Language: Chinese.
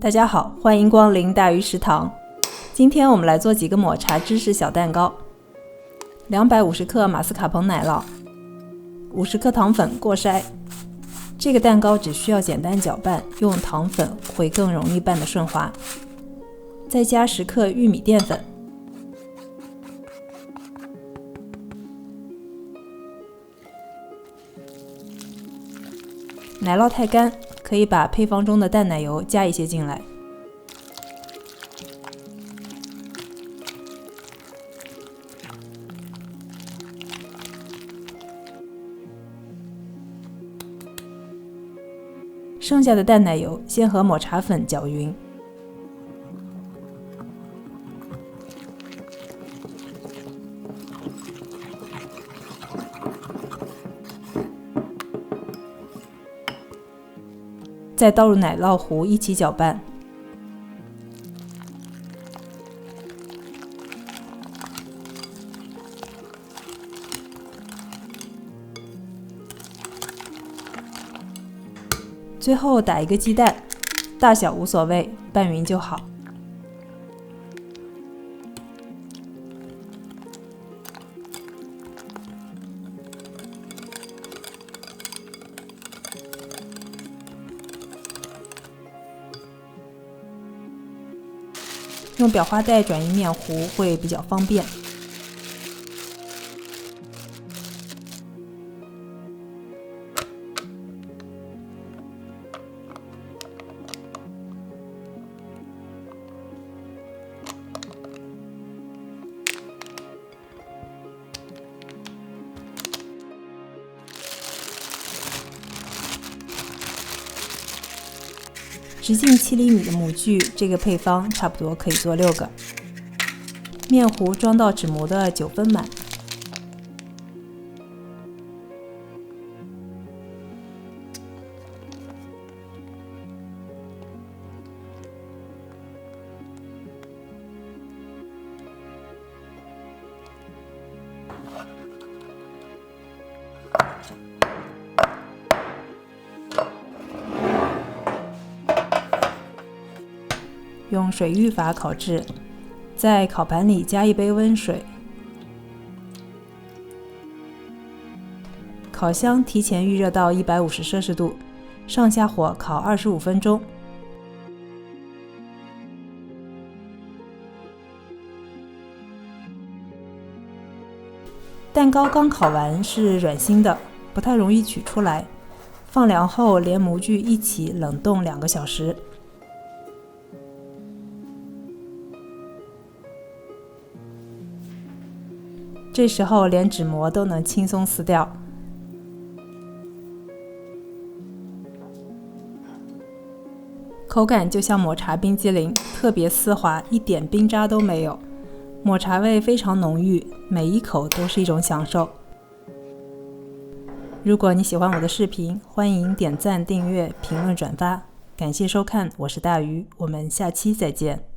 大家好，欢迎光临大鱼食堂。今天我们来做几个抹茶芝士小蛋糕。250克马斯卡彭奶酪，50克糖粉过筛。这个蛋糕只需要简单搅拌，用糖粉会更容易拌得顺滑。再加10克玉米淀粉。奶酪太干，可以把配方中的淡奶油加一些进来。剩下的淡奶油先和抹茶粉搅匀。再倒入奶酪糊一起搅拌。最后打一个鸡蛋，大小无所谓，拌匀就好。用裱花袋转移面糊会比较方便。直径7厘米的模具，这个配方差不多可以做6个。面糊装到纸模的9分满。用水浴法烤制，在烤盘里加一杯温水，烤箱提前预热到150摄氏度，上下火烤25分钟。蛋糕刚烤完是软心的，不太容易取出来，放凉后连模具一起冷冻2个小时。这时候连纸膜都能轻松撕掉。口感就像抹茶冰激凌，特别丝滑，一点冰渣都没有，抹茶味非常浓郁，每一口都是一种享受。如果你喜欢我的视频，欢迎点赞、订阅、评论、转发。感谢收看，我是大鱼，我们下期再见。